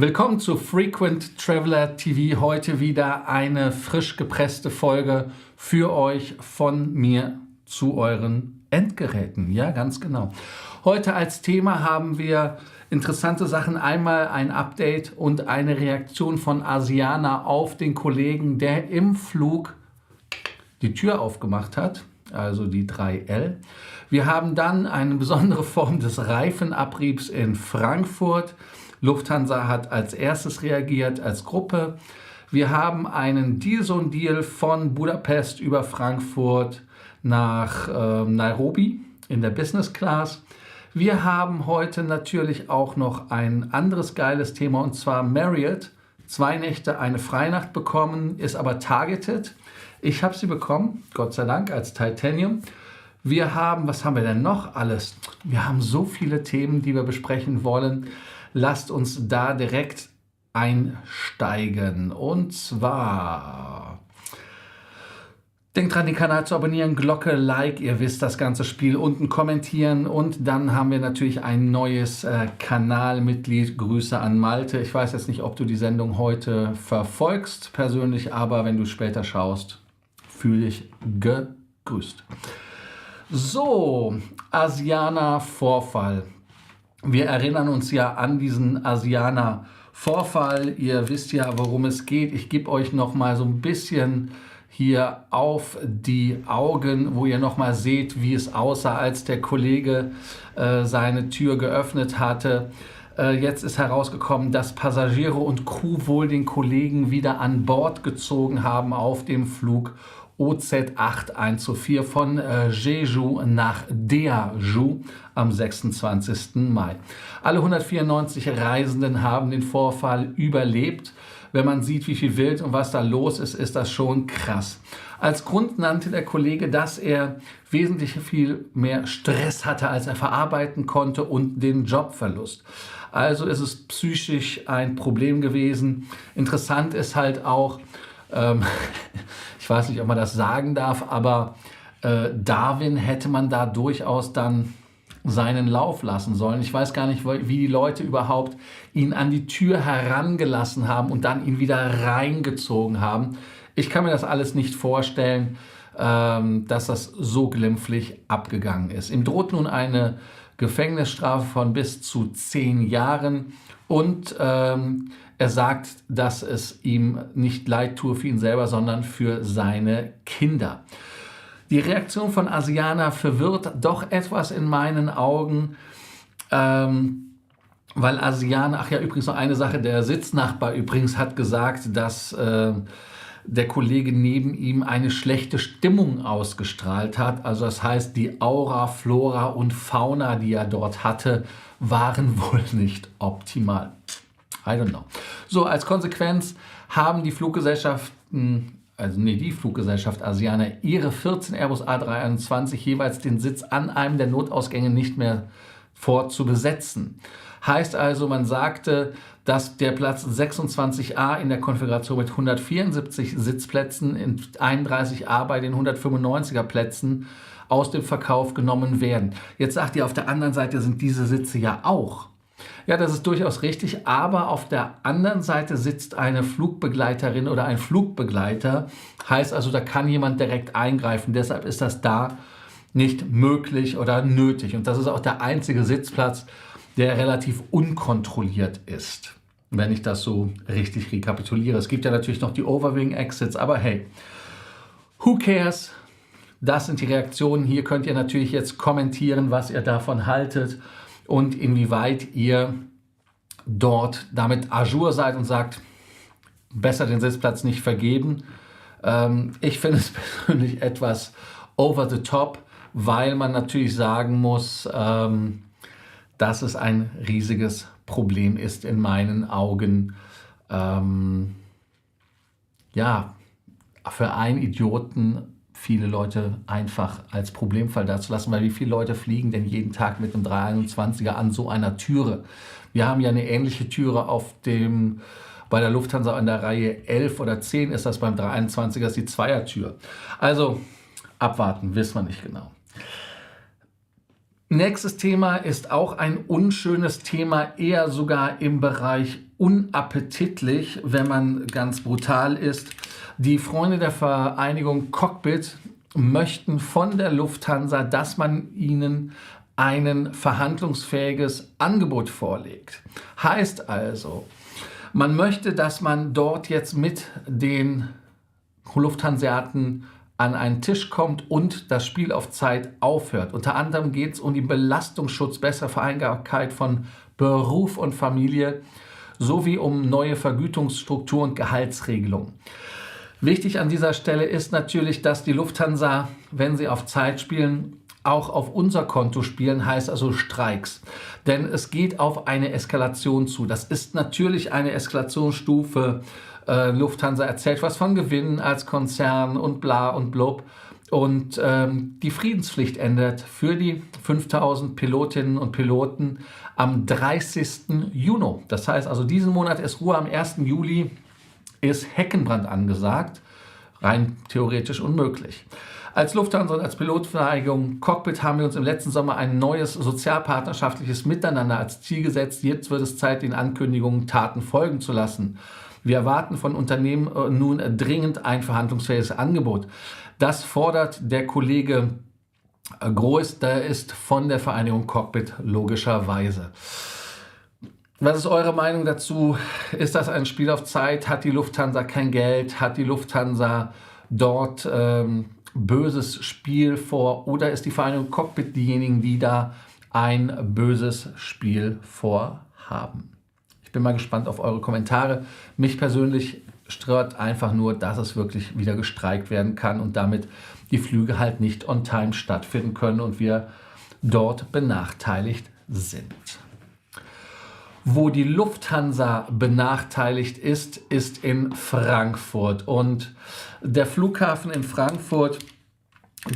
Willkommen zu Frequent Traveler TV. Heute wieder eine frisch gepresste Folge für euch von mir zu euren Endgeräten. Ja, ganz genau. Heute als Thema haben wir interessante Sachen. Einmal ein Update und eine Reaktion von Asiana auf den Kollegen, der im Flug die Tür aufgemacht hat, also die 3L. Wir haben dann eine besondere Form des Reifenabriebs in Frankfurt. Lufthansa hat als erstes reagiert als Gruppe. Wir haben einen Deal von Budapest über Frankfurt nach Nairobi in der Business Class. Wir haben heute natürlich auch noch ein anderes geiles Thema, und zwar Marriott. 2 Nächte, eine Freinacht bekommen, ist aber targeted. Ich habe sie bekommen, Gott sei Dank, als Titanium. Wir haben, was haben wir denn noch alles? Wir haben so viele Themen, die wir besprechen wollen. Lasst uns da direkt einsteigen. Und zwar, denkt dran, den Kanal zu abonnieren, Glocke, Like, ihr wisst das ganze Spiel, unten kommentieren. Und dann haben wir natürlich ein neues Kanalmitglied. Grüße an Malte. Ich weiß jetzt nicht, ob du die Sendung heute verfolgst persönlich, aber wenn du später schaust, fühle dich gegrüßt. So, Asiana-Vorfall. Wir erinnern uns ja an diesen Asiana-Vorfall. Ihr wisst ja, worum es geht. Ich gebe euch noch mal so ein bisschen hier auf die Augen, wo ihr noch mal seht, wie es aussah, als der Kollege seine Tür geöffnet hatte. Jetzt ist herausgekommen, dass Passagiere und Crew wohl den Kollegen wieder an Bord gezogen haben auf dem Flug OZ814 von Jeju nach Daejeon am 26. Mai. Alle 194 Reisenden haben den Vorfall überlebt. Wenn man sieht, wie viel Wild und was da los ist, ist das schon krass. Als Grund nannte der Kollege, dass er wesentlich viel mehr Stress hatte, als er verarbeiten konnte, und den Jobverlust. Also ist es psychisch ein Problem gewesen. Interessant ist halt auch, ich weiß nicht, ob man das sagen darf, aber Darwin hätte man da durchaus dann seinen Lauf lassen sollen. Ich weiß gar nicht, wie die Leute überhaupt ihn an die Tür herangelassen haben und dann ihn wieder reingezogen haben. Ich kann mir das alles nicht vorstellen, dass das so glimpflich abgegangen ist. Ihm droht nun eine Gefängnisstrafe von bis zu 10 Jahren und er sagt, dass es ihm nicht leid tue für ihn selber, sondern für seine Kinder. Die Reaktion von Asiana verwirrt doch etwas in meinen Augen, weil Asiana, ach ja, übrigens noch eine Sache, der Sitznachbar übrigens hat gesagt, dass der Kollege neben ihm eine schlechte Stimmung ausgestrahlt hat. Also das heißt, die Aura, Flora und Fauna, die er dort hatte, waren wohl nicht optimal. I don't know. So, als Konsequenz haben die Fluggesellschaften, die Fluggesellschaft Asiana, ihre 14 Airbus A321 jeweils den Sitz an einem der Notausgänge nicht mehr vorzubesetzen. Heißt also, man sagte, dass der Platz 26a in der Konfiguration mit 174 Sitzplätzen in 31a bei den 195er Plätzen aus dem Verkauf genommen werden. Jetzt sagt ihr, auf der anderen Seite sind diese Sitze ja auch. Ja, das ist durchaus richtig, aber auf der anderen Seite sitzt eine Flugbegleiterin oder ein Flugbegleiter. Heißt also, da kann jemand direkt eingreifen. Deshalb ist das da nicht möglich oder nötig. Und das ist auch der einzige Sitzplatz, der relativ unkontrolliert ist, wenn ich das so richtig rekapituliere. Es gibt ja natürlich noch die Overwing Exits, aber hey. Who cares? Das sind die Reaktionen. Hier könnt ihr natürlich jetzt kommentieren, was ihr davon haltet und inwieweit ihr dort damit à jour seid und sagt, besser den Sitzplatz nicht vergeben. Ich finde es persönlich etwas over the top, weil man natürlich sagen muss, dass es ein riesiges Problem ist in meinen Augen. Ja, für einen Idioten viele Leute einfach als Problemfall dazulassen, weil wie viele Leute fliegen denn jeden Tag mit einem 321er an so einer Türe? Wir haben ja eine ähnliche Türe bei der Lufthansa in der Reihe 11 oder 10 ist das beim 321er, ist die Zweiertür. Also abwarten, wissen wir nicht genau. Nächstes Thema ist auch ein unschönes Thema, eher sogar im Bereich unappetitlich, wenn man ganz brutal ist. Die Freunde der Vereinigung Cockpit möchten von der Lufthansa, dass man ihnen ein verhandlungsfähiges Angebot vorlegt. Heißt also, man möchte, dass man dort jetzt mit den Lufthanseaten an einen Tisch kommt und das Spiel auf Zeit aufhört. Unter anderem geht es um den Belastungsschutz, bessere Vereinbarkeit von Beruf und Familie sowie um neue Vergütungsstrukturen und Gehaltsregelungen. Wichtig an dieser Stelle ist natürlich, dass die Lufthansa, wenn sie auf Zeit spielen, auch auf unser Konto spielen, heißt also Streiks. Denn es geht auf eine Eskalation zu. Das ist natürlich eine Eskalationsstufe. Lufthansa erzählt was von Gewinnen als Konzern und bla und blub. Und die Friedenspflicht endet für die 5000 Pilotinnen und Piloten am 30. Juni. Das heißt also, diesen Monat ist Ruhe, am 1. Juli ist Heckenbrand angesagt. Rein theoretisch unmöglich. Als Lufthansa und als Pilotvereinigung Cockpit haben wir uns im letzten Sommer ein neues sozialpartnerschaftliches Miteinander als Ziel gesetzt. Jetzt wird es Zeit, den Ankündigungen Taten folgen zu lassen. Wir erwarten von Unternehmen nun dringend ein verhandlungsfähiges Angebot. Das fordert der Kollege Groß, der ist von der Vereinigung Cockpit logischerweise. Was ist eure Meinung dazu? Ist das ein Spiel auf Zeit? Hat die Lufthansa kein Geld? Hat die Lufthansa dort böses Spiel vor? Oder ist die Vereinigung Cockpit diejenigen, die da ein böses Spiel vorhaben? Ich bin mal gespannt auf eure Kommentare. Mich persönlich stört einfach nur, dass es wirklich wieder gestreikt werden kann und damit die Flüge halt nicht on time stattfinden können und wir dort benachteiligt sind. Wo die Lufthansa benachteiligt ist, ist in Frankfurt. Und der Flughafen in Frankfurt,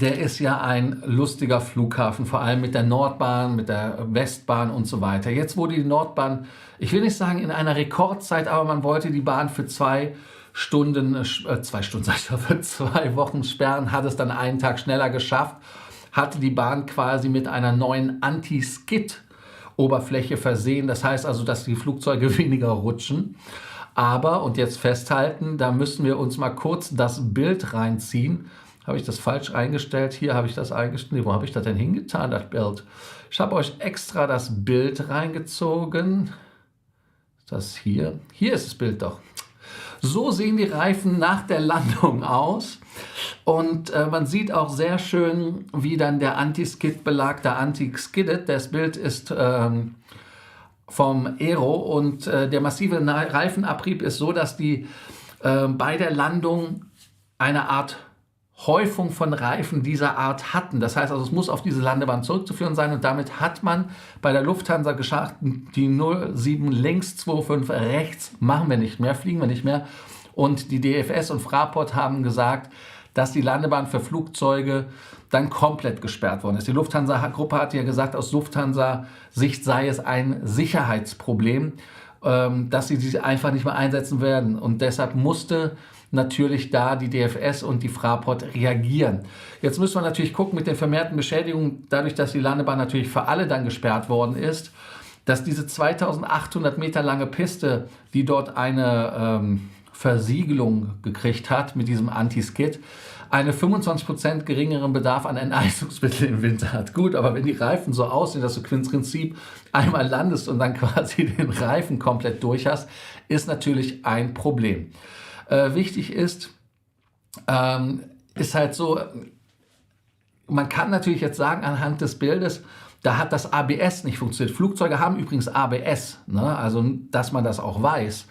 der ist ja ein lustiger Flughafen, vor allem mit der Nordbahn, mit der Westbahn und so weiter. Jetzt wurde die Nordbahn, ich will nicht sagen in einer Rekordzeit, aber man wollte die Bahn für 2 Wochen sperren, hat es dann einen Tag schneller geschafft, hatte die Bahn quasi mit einer neuen Anti-Skid-Oberfläche versehen. Das heißt also, dass die Flugzeuge weniger rutschen. Aber, und jetzt festhalten, da müssen wir uns mal kurz das Bild reinziehen. Habe ich das falsch eingestellt? Hier habe ich das eingestellt. Nee, wo habe ich das denn hingetan, das Bild? Ich habe euch extra das Bild reingezogen. Ist das hier? Hier ist das Bild doch. So sehen die Reifen nach der Landung aus. Und man sieht auch sehr schön, wie dann der Anti-Skid-Belag, der Anti-Skidded, das Bild ist vom Aero und der massive Reifenabrieb ist so, dass die bei der Landung eine Art Häufung von Reifen dieser Art hatten. Das heißt also, es muss auf diese Landebahn zurückzuführen sein und damit hat man bei der Lufthansa geschafft, die 07 links, 25 rechts machen wir nicht mehr, fliegen wir nicht mehr. Und die DFS und Fraport haben gesagt, dass die Landebahn für Flugzeuge dann komplett gesperrt worden ist. Die Lufthansa-Gruppe hat ja gesagt, aus Lufthansa-Sicht sei es ein Sicherheitsproblem, dass sie diese einfach nicht mehr einsetzen werden. Und deshalb musste natürlich da die DFS und die Fraport reagieren. Jetzt müssen wir natürlich gucken mit den vermehrten Beschädigungen, dadurch, dass die Landebahn natürlich für alle dann gesperrt worden ist, dass diese 2800 Meter lange Piste, die dort eine Versiegelung gekriegt hat mit diesem Anti-Skid, einen 25% geringeren Bedarf an Enteisungsmitteln im Winter hat. Gut, aber wenn die Reifen so aussehen, dass du im Prinzip einmal landest und dann quasi den Reifen komplett durch hast, ist natürlich ein Problem. Wichtig ist, ist halt so, man kann natürlich jetzt sagen anhand des Bildes, da hat das ABS nicht funktioniert. Flugzeuge haben übrigens ABS, ne? Also dass man das auch weiß.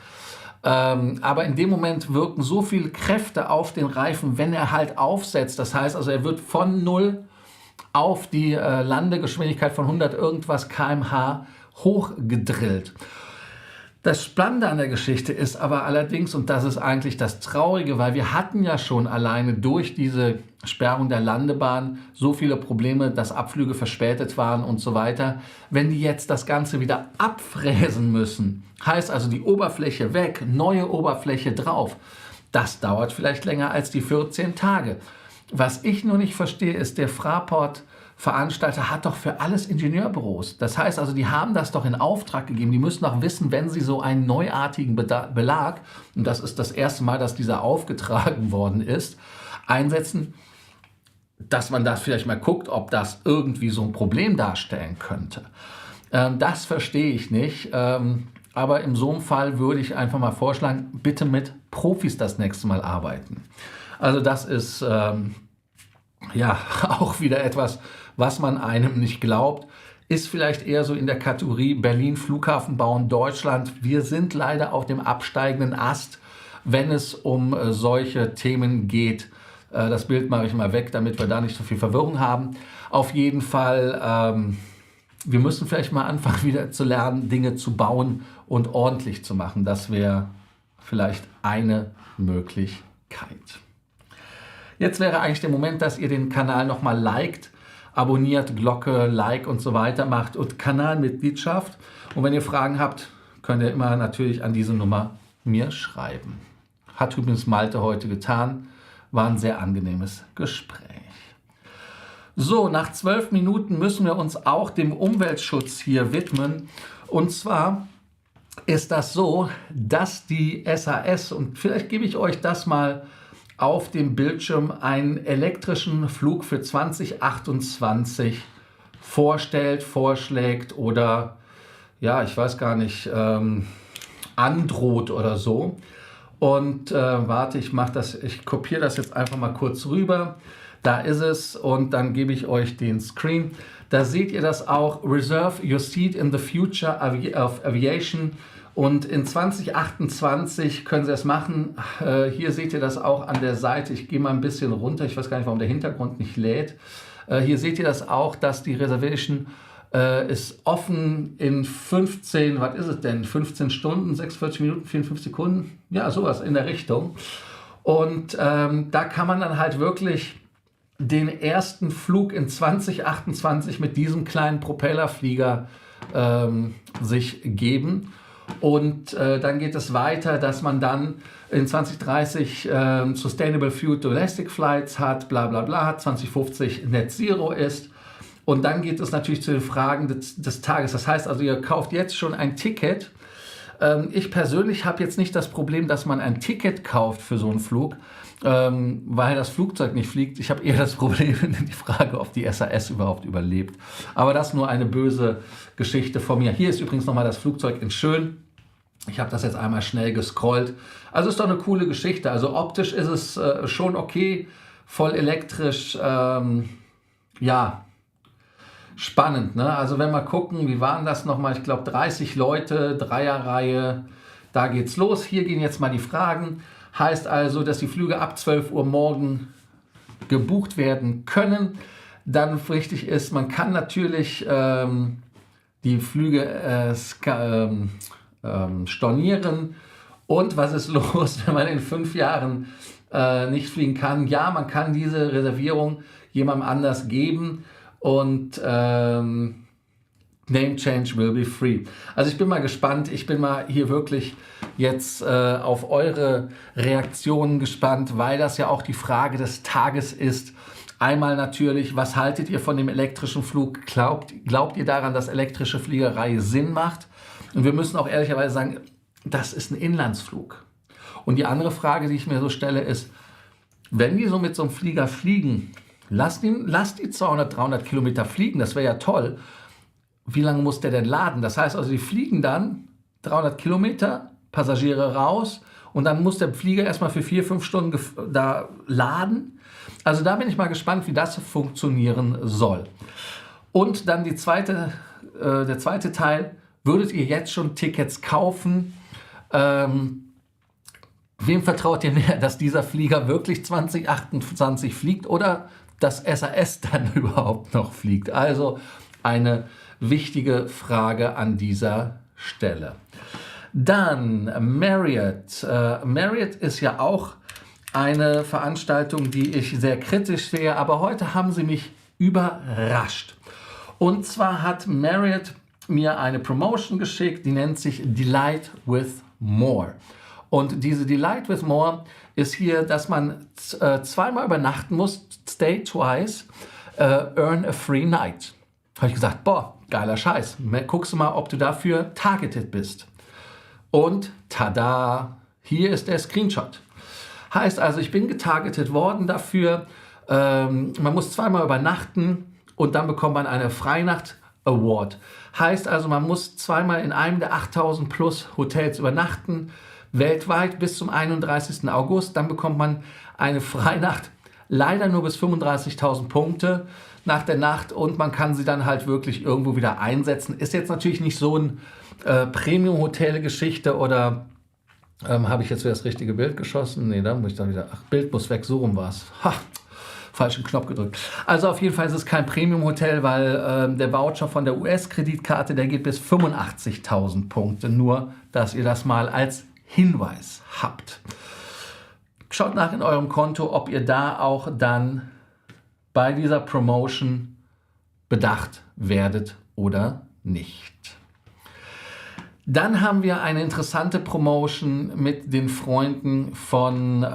Aber in dem Moment wirken so viele Kräfte auf den Reifen, wenn er halt aufsetzt. Das heißt also, er wird von 0 auf die Landegeschwindigkeit von 100 irgendwas km/h hochgedrillt. Das Spannende an der Geschichte ist aber allerdings, und das ist eigentlich das Traurige, weil wir hatten ja schon alleine durch diese Sperrung der Landebahn so viele Probleme, dass Abflüge verspätet waren und so weiter. Wenn die jetzt das Ganze wieder abfräsen müssen, heißt also die Oberfläche weg, neue Oberfläche drauf, das dauert vielleicht länger als die 14 Tage. Was ich nur nicht verstehe, ist, der Fraport-Veranstalter hat doch für alles Ingenieurbüros. Das heißt also, die haben das doch in Auftrag gegeben. Die müssen doch wissen, wenn sie so einen neuartigen Belag, und das ist das erste Mal, dass dieser aufgetragen worden ist, einsetzen, dass man das vielleicht mal guckt, ob das irgendwie so ein Problem darstellen könnte. Das verstehe ich nicht. Aber in so einem Fall würde ich einfach mal vorschlagen, bitte mit Profis das nächste Mal arbeiten. Also das ist ja auch wieder etwas, was man einem nicht glaubt. Ist vielleicht eher so in der Kategorie Berlin Flughafen bauen Deutschland. Wir sind leider auf dem absteigenden Ast, wenn es um solche Themen geht. Das Bild mache ich mal weg, damit wir da nicht so viel Verwirrung haben. Auf jeden Fall, wir müssen vielleicht mal anfangen, wieder zu lernen, Dinge zu bauen und ordentlich zu machen. Das wäre vielleicht eine Möglichkeit. Jetzt wäre eigentlich der Moment, dass ihr den Kanal nochmal liked, abonniert, Glocke, Like und so weiter macht und Kanalmitgliedschaft. Und wenn ihr Fragen habt, könnt ihr immer natürlich an diese Nummer mir schreiben. Hat übrigens Malte heute getan. War ein sehr angenehmes Gespräch. So, nach 12 Minuten müssen wir uns auch dem Umweltschutz hier widmen. Und zwar ist das so, dass die SAS, und vielleicht gebe ich euch das mal auf dem Bildschirm, einen elektrischen Flug für 2028 vorstellt, vorschlägt oder, ja, ich weiß gar nicht, androht oder so. Und warte, ich kopiere das jetzt einfach mal kurz rüber. Da ist es und dann gebe ich euch den Screen. Da seht ihr das auch, Reserve your seat in the future of aviation. Und in 2028 können Sie das machen. Hier seht ihr das auch an der Seite. Ich gehe mal ein bisschen runter. Ich weiß gar nicht, warum der Hintergrund nicht lädt. Hier seht ihr das auch, dass die Reservation ist offen in 15, was ist es denn? 15 Stunden, 46 Minuten, 54 Sekunden? Ja, sowas in der Richtung. Und da kann man dann halt wirklich den ersten Flug in 2028 mit diesem kleinen Propellerflieger sich geben. Und dann geht es weiter, dass man dann in 2030 Sustainable Fuel Domestic Flights hat, bla bla bla, hat 2050 Net Zero ist. Und dann geht es natürlich zu den Fragen des Tages. Das heißt also, ihr kauft jetzt schon ein Ticket. Ich persönlich habe jetzt nicht das Problem, dass man ein Ticket kauft für so einen Flug, weil das Flugzeug nicht fliegt. Ich habe eher das Problem, die Frage, ob die SAS überhaupt überlebt. Aber das ist nur eine böse Geschichte von mir. Hier ist übrigens nochmal das Flugzeug in schön. Ich habe das jetzt einmal schnell gescrollt. Also ist doch eine coole Geschichte. Also optisch ist es schon okay, voll elektrisch, ja, spannend, ne? Also wenn wir gucken, wie waren das nochmal? Ich glaube 30 Leute, Dreierreihe, da geht's los. Hier gehen jetzt mal die Fragen. Heißt also, dass die Flüge ab 12 Uhr morgen gebucht werden können. Dann richtig ist, man kann natürlich die Flüge stornieren. Und was ist los, wenn man in 5 Jahren nicht fliegen kann? Ja, man kann diese Reservierung jemandem anders geben. Und Name Change will be free. Also ich bin mal gespannt. Ich bin mal hier wirklich jetzt auf eure Reaktionen gespannt, weil das ja auch die Frage des Tages ist. Einmal natürlich, was haltet ihr von dem elektrischen Flug? Glaubt ihr daran, dass elektrische Fliegerei Sinn macht? Und wir müssen auch ehrlicherweise sagen, das ist ein Inlandsflug. Und die andere Frage, die ich mir so stelle, ist, wenn die so mit so einem Flieger fliegen, lasst die 200, 300 Kilometer fliegen, das wäre ja toll. Wie lange muss der denn laden? Das heißt also, die fliegen dann 300 Kilometer, Passagiere raus und dann muss der Flieger erstmal für 4-5 Stunden da laden. Also da bin ich mal gespannt, wie das funktionieren soll. Und dann der zweite Teil, würdet ihr jetzt schon Tickets kaufen? Wem vertraut ihr mehr, dass dieser Flieger wirklich 2028 fliegt oder dass SAS dann überhaupt noch fliegt? Also eine wichtige Frage an dieser Stelle. Dann Marriott. Marriott ist ja auch eine Veranstaltung, die ich sehr kritisch sehe, aber heute haben sie mich überrascht. Und zwar hat Marriott mir eine Promotion geschickt, die nennt sich Delight with More. Und diese Delight with More ist hier, dass man zweimal übernachten muss, stay twice, earn a free night. Habe ich gesagt, boah, geiler Scheiß. Guckst du mal, ob du dafür targeted bist. Und tada, hier ist der Screenshot. Heißt also, ich bin getargetet worden dafür. Man muss zweimal übernachten und dann bekommt man eine Freinacht Award. Heißt also, man muss zweimal in einem der 8000 plus Hotels übernachten, weltweit bis zum 31. August. Dann bekommt man eine Freinacht, leider nur bis 35.000 Punkte nach der Nacht und man kann sie dann halt wirklich irgendwo wieder einsetzen. Ist jetzt natürlich nicht so ein Premium-Hotel-Geschichte oder habe ich jetzt wieder das richtige Bild geschossen? Nee, da muss ich dann wieder, Bild muss weg, so rum war es. Falschen Knopf gedrückt. Also auf jeden Fall ist es kein Premium-Hotel, weil der Voucher von der US-Kreditkarte, der geht bis 85.000 Punkte. Nur, dass ihr das mal als Hinweis habt. Schaut nach in eurem Konto, ob ihr da auch dann bei dieser Promotion bedacht werdet oder nicht. Dann haben wir eine interessante Promotion mit den Freunden von,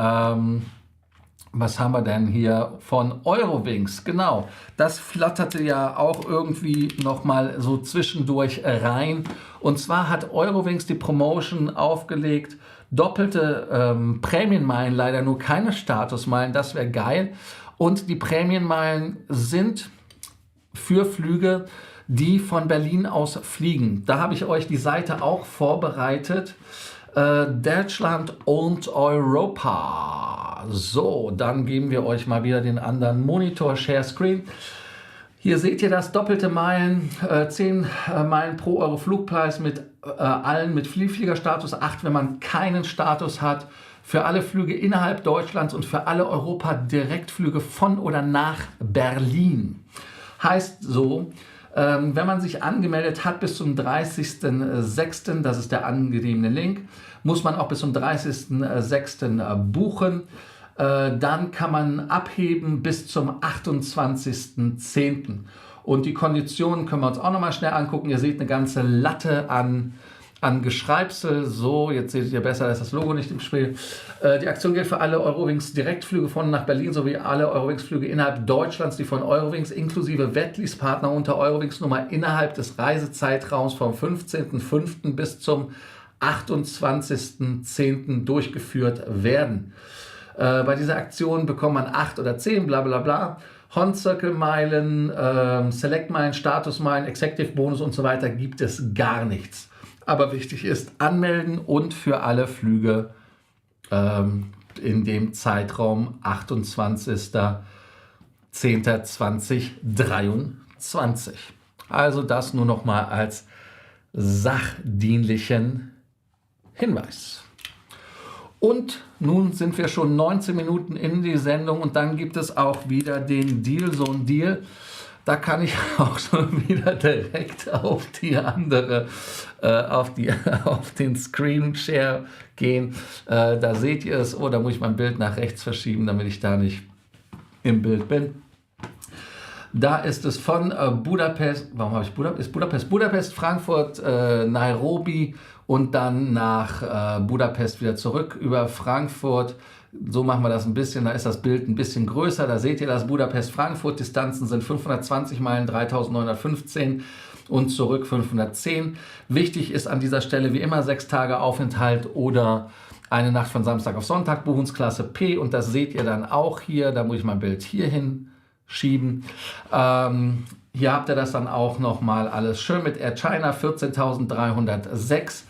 was haben wir denn hier, von Eurowings. Genau, das flatterte ja auch irgendwie nochmal so zwischendurch rein. Und zwar hat Eurowings die Promotion aufgelegt, doppelte Prämienmeilen, leider nur keine Statusmeilen, das wäre geil. Und die Prämienmeilen sind für Flüge, die von Berlin aus fliegen. Da habe ich euch die Seite auch vorbereitet. Deutschland und Europa. So, dann geben wir euch mal wieder den anderen Monitor, Share Screen. Hier seht ihr das, doppelte Meilen, 10 Meilen pro Euro Flugpreis mit allen mit Vielfliegerstatus, 8, wenn man keinen Status hat. Für alle Flüge innerhalb Deutschlands und für alle Europa-Direktflüge von oder nach Berlin. Heißt so, wenn man sich angemeldet hat bis zum 30.06., das ist der angegebene Link, muss man auch bis zum 30.06. buchen. Dann kann man abheben bis zum 28.10. Und die Konditionen können wir uns auch nochmal schnell angucken. Ihr seht eine ganze Latte an Geschreibsel. So, jetzt seht ihr besser, ist das Logo nicht im Spiel. Die Aktion gilt für alle Eurowings Direktflüge von und nach Berlin sowie alle Eurowings Flüge innerhalb Deutschlands, die von Eurowings inklusive Wetlease-Partner unter Eurowings Nummer innerhalb des Reisezeitraums vom 15.05. bis zum 28.10. durchgeführt werden. Bei dieser Aktion bekommt man 8 oder 10, bla bla bla. Horn-Circle-Meilen, Select-Meilen, Status-Meilen, Executive-Bonus und so weiter gibt es gar nichts. Aber wichtig ist, anmelden und für alle Flüge in dem Zeitraum 28.10.2023. Also das nur noch mal als sachdienlichen Hinweis. Und nun sind wir schon 19 Minuten in die Sendung und dann gibt es auch wieder den Deal, so ein Deal. Da kann ich auch schon wieder direkt auf die andere, auf den Screen Share gehen. Da seht ihr es. Oh, da muss ich mein Bild nach rechts verschieben, damit ich da nicht im Bild bin. Da ist es von Budapest, warum habe ich Budapest? Budapest, Frankfurt, Nairobi und dann nach Budapest wieder zurück über Frankfurt. So machen wir das ein bisschen, da ist das Bild ein bisschen größer. Da seht ihr das Budapest-Frankfurt. Distanzen sind 520 Meilen, 3915 und zurück 510. Wichtig ist an dieser Stelle wie immer 6 Tage Aufenthalt oder eine Nacht von Samstag auf Sonntag, Buchungsklasse P. Und das seht ihr dann auch hier. Da muss ich mein Bild hier hinschieben. Hier habt ihr das dann auch nochmal alles schön mit Air China 14.306.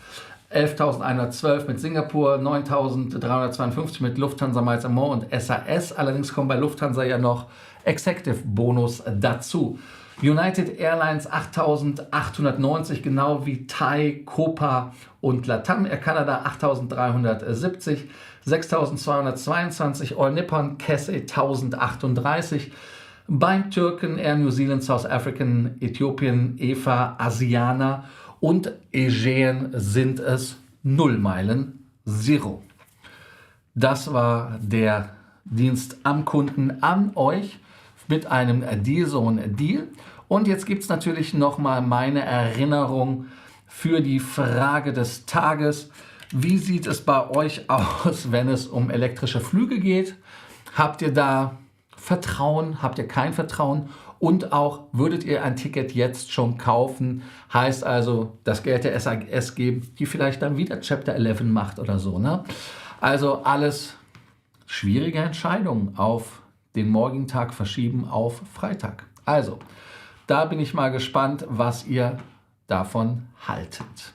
11.112 mit Singapur, 9.352 mit Lufthansa Miles & More und SAS. Allerdings kommen bei Lufthansa ja noch Executive Bonus dazu. United Airlines 8.890, genau wie Thai, Copa und Latam. Air Canada 8.370, 6.222, All Nippon, Cathay 1.038. Beim Türken Air New Zealand, South African, Äthiopien, EFA, Asiana und Aegean sind es 0 Meilen, 0. Das war der Dienst am Kunden an euch mit einem Dealzone-Deal. Und jetzt gibt es natürlich nochmal meine Erinnerung für die Frage des Tages. Wie sieht es bei euch aus, wenn es um elektrische Flüge geht? Habt ihr da Vertrauen? Habt ihr kein Vertrauen? Und auch, würdet ihr ein Ticket jetzt schon kaufen? Heißt also, das Geld der SAS geben, die vielleicht dann wieder Chapter 11 macht oder so, ne? Also alles schwierige Entscheidungen auf den morgigen Tag verschieben auf Freitag. Also, da bin ich mal gespannt, was ihr davon haltet.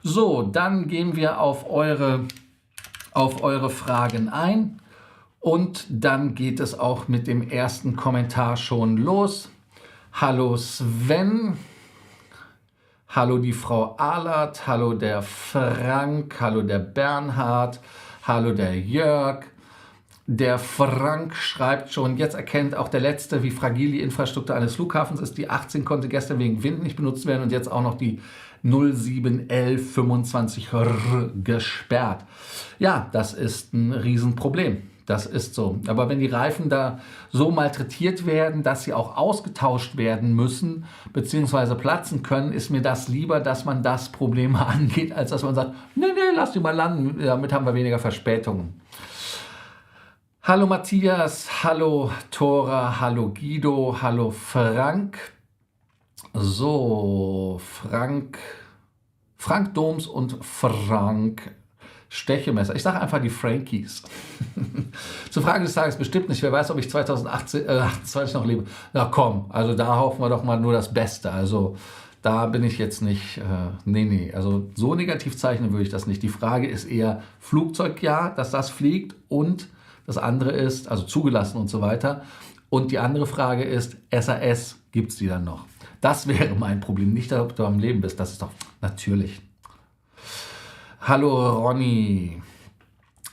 So, dann gehen wir auf eure Fragen ein. Und dann geht es auch mit dem ersten Kommentar schon los. Hallo Sven, hallo die Frau Ahlert, hallo der Frank, hallo der Bernhard, hallo der Jörg. Der Frank schreibt schon, jetzt erkennt auch der Letzte, wie fragil die Infrastruktur eines Flughafens ist. Die 18 konnte gestern wegen Wind nicht benutzt werden und jetzt auch noch die 071125 gesperrt. Ja, das ist ein Riesenproblem. Das ist so. Aber wenn die Reifen da so malträtiert werden, dass sie auch ausgetauscht werden müssen, beziehungsweise platzen können, ist mir das lieber, dass man das Problem angeht, als dass man sagt, nee, lass die mal landen, damit haben wir weniger Verspätungen. Hallo Matthias, hallo Thora, hallo Guido, hallo Frank. So, Frank Doms und Frank Stechemesser. Ich sage einfach die Frankies. Zur Frage des Tages bestimmt nicht. Wer weiß, ob ich 2028 noch lebe. Na komm, also da hoffen wir doch mal nur das Beste. Also da bin ich jetzt nicht, nee. Also so negativ zeichnen würde ich das nicht. Die Frage ist eher Flugzeug, ja, dass das fliegt, und das andere ist, also zugelassen und so weiter. Und die andere Frage ist, SAS, gibt es die dann noch? Das wäre mein Problem. Nicht, ob du am Leben bist. Das ist doch natürlich. Hallo Ronny.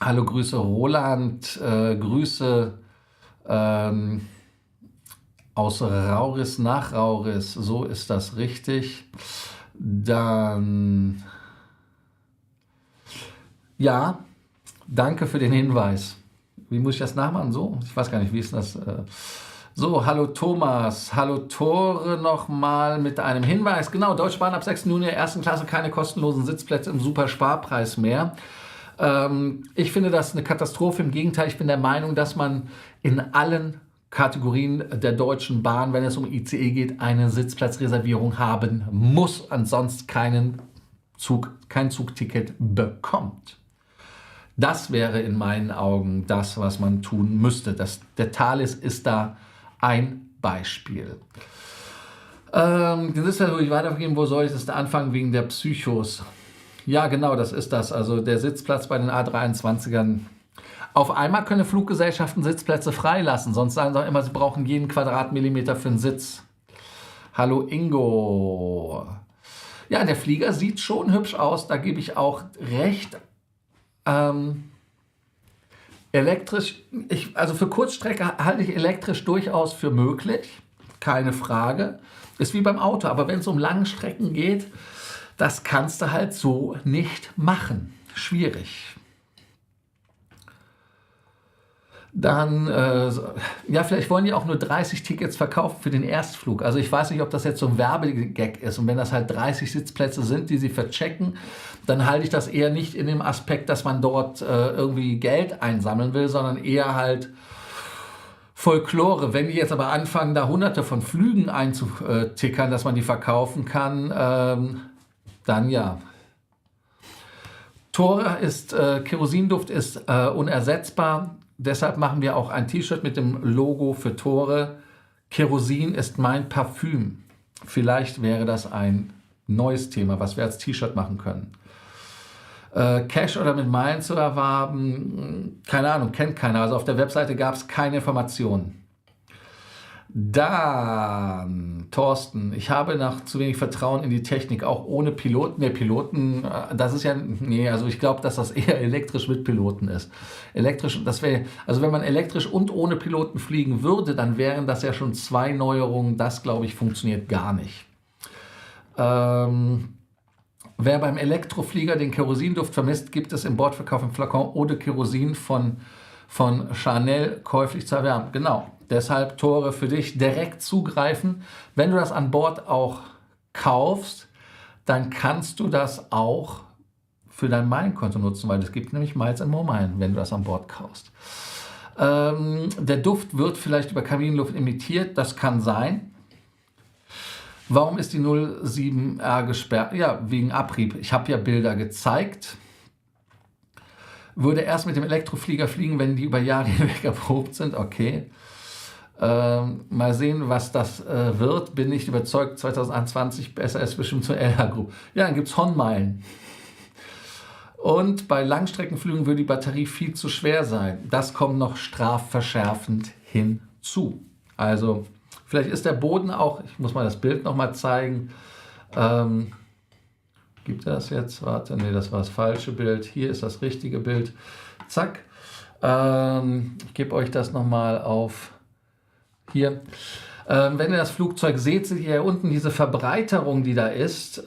Hallo, Grüße Roland. Grüße aus Rauris nach Rauris. So ist das richtig. Dann, ja, danke für den Hinweis. Wie muss ich das nachmachen? So? Ich weiß gar nicht, wie ist das? So, hallo Thomas, hallo Tore nochmal mit einem Hinweis. Genau, Deutsche Bahn ab 6. Juni der ersten Klasse keine kostenlosen Sitzplätze im Supersparpreis mehr. Ich finde das eine Katastrophe. Im Gegenteil, ich bin der Meinung, dass man in allen Kategorien der Deutschen Bahn, wenn es um ICE geht, eine Sitzplatzreservierung haben muss, ansonsten kein Zugticket bekommt. Das wäre in meinen Augen das, was man tun müsste. Der Thalys ist da ein Beispiel. Das ist ja ruhig weitergehen. Wo soll ich das da anfangen? Wegen der Psychos. Ja, genau, das ist das. Also der Sitzplatz bei den A23ern. Auf einmal können Fluggesellschaften Sitzplätze freilassen. Sonst sagen sie auch immer, sie brauchen jeden Quadratmillimeter für einen Sitz. Hallo Ingo. Ja, der Flieger sieht schon hübsch aus. Da gebe ich auch recht. Elektrisch, also für Kurzstrecke halte ich elektrisch durchaus für möglich, keine Frage. Ist wie beim Auto, aber wenn es um lange Strecken geht, das kannst du halt so nicht machen. Schwierig. Dann, ja, vielleicht wollen die auch nur 30 Tickets verkaufen für den Erstflug. Also ich weiß nicht, ob das jetzt so ein Werbegag ist. Und wenn das halt 30 Sitzplätze sind, die sie verchecken, dann halte ich das eher nicht in dem Aspekt, dass man dort irgendwie Geld einsammeln will, sondern eher halt Folklore. Wenn die jetzt aber anfangen, da hunderte von Flügen einzutickern, dass man die verkaufen kann, dann ja. Tore ist, Kerosinduft ist unersetzbar. Deshalb machen wir auch ein T-Shirt mit dem Logo für Tore. Kerosin ist mein Parfüm. Vielleicht wäre das ein neues Thema, was wir als T-Shirt machen können. Cash oder mit Meilen zu erwerben, keine Ahnung, kennt keiner. Also auf der Webseite gab es keine Informationen. Dann, Thorsten, ich habe noch zu wenig Vertrauen in die Technik, auch ohne Piloten. Der Piloten, das ist ja, nee, also ich glaube, dass das eher elektrisch mit Piloten ist. Elektrisch, das wäre, also wenn man elektrisch und ohne Piloten fliegen würde, dann wären das ja schon 2 Neuerungen. Das, glaube ich, funktioniert gar nicht. Wer beim Elektroflieger den Kerosinduft vermisst, gibt es im Bordverkauf im Flakon Eau de Kerosin von Chanel käuflich zu erwerben. Genau. Deshalb, Tore, für dich direkt zugreifen. Wenn du das an Bord auch kaufst, dann kannst du das auch für dein Meilenkonto nutzen, weil es gibt nämlich Miles and More Meilen, wenn du das an Bord kaufst. Der Duft wird vielleicht über Kabinenluft imitiert, das kann sein. Warum ist die 07R gesperrt? Ja, wegen Abrieb. Ich habe ja Bilder gezeigt. Würde erst mit dem Elektroflieger fliegen, wenn die über Jahre hinweg erprobt sind. Okay. Mal sehen, was das wird. Bin nicht überzeugt. 2021 besser ist bestimmt zur LH Group. Ja, dann gibt es Honmeilen. Und bei Langstreckenflügen würde die Batterie viel zu schwer sein. Das kommt noch strafverschärfend hinzu. Also vielleicht ist der Boden auch, ich muss mal das Bild nochmal zeigen. Gibt er das jetzt? Warte, nee, das war das falsche Bild. Hier ist das richtige Bild. Zack. Ich gebe euch das nochmal auf hier. Wenn ihr das Flugzeug seht, seht ihr hier unten diese Verbreiterung, die da ist.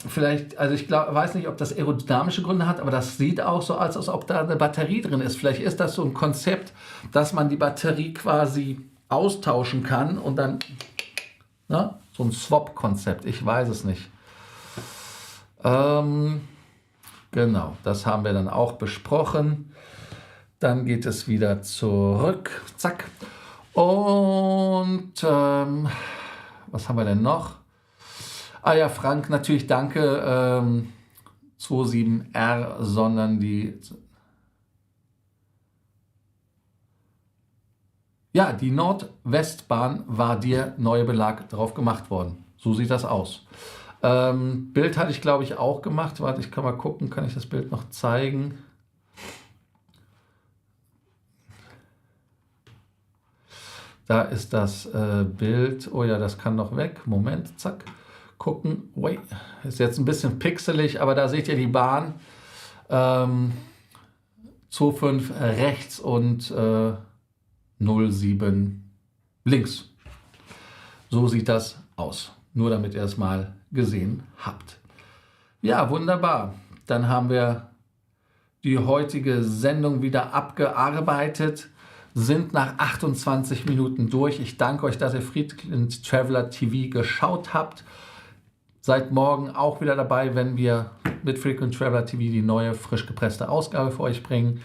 Vielleicht, also ich weiß nicht, ob das aerodynamische Gründe hat, aber das sieht auch so aus, als ob da eine Batterie drin ist. Vielleicht ist das so ein Konzept, dass man die Batterie quasi austauschen kann und dann, ne, so ein Swap-Konzept. Ich weiß es nicht. Genau, das haben wir dann auch besprochen. Dann geht es wieder zurück. Zack. Und was haben wir denn noch? Ah ja, Frank, natürlich danke. 27R, sondern die... Ja, die Nordwestbahn war dir neuer Belag drauf gemacht worden. So sieht das aus. Bild hatte ich, glaube ich, auch gemacht. Warte, ich kann mal gucken, kann ich das Bild noch zeigen? Da ist das Bild. Oh ja, das kann noch weg. Moment, zack. Gucken. Ui, ist jetzt ein bisschen pixelig, aber da seht ihr die Bahn. 2,5 rechts und 0,7 links. So sieht das aus. Nur damit ihr es mal gesehen habt. Ja, wunderbar. Dann haben wir die heutige Sendung wieder abgearbeitet, sind nach 28 Minuten durch. Ich danke euch, dass ihr Frequent Traveler TV geschaut habt. Seid morgen auch wieder dabei, wenn wir mit Frequent Traveler TV die neue, frisch gepresste Ausgabe für euch bringen.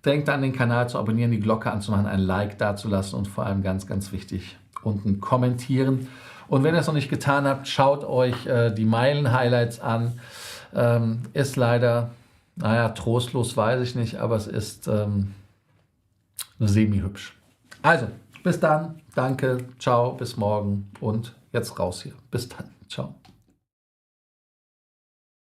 Denkt an, den Kanal zu abonnieren, die Glocke anzumachen, ein Like dazulassen und vor allem ganz, ganz wichtig, unten kommentieren. Und wenn ihr es noch nicht getan habt, schaut euch die Meilen-Highlights an. Ist leider, naja, trostlos weiß ich nicht, aber es ist semi-hübsch. Also, bis dann, danke, ciao, bis morgen und jetzt raus hier. Bis dann, ciao.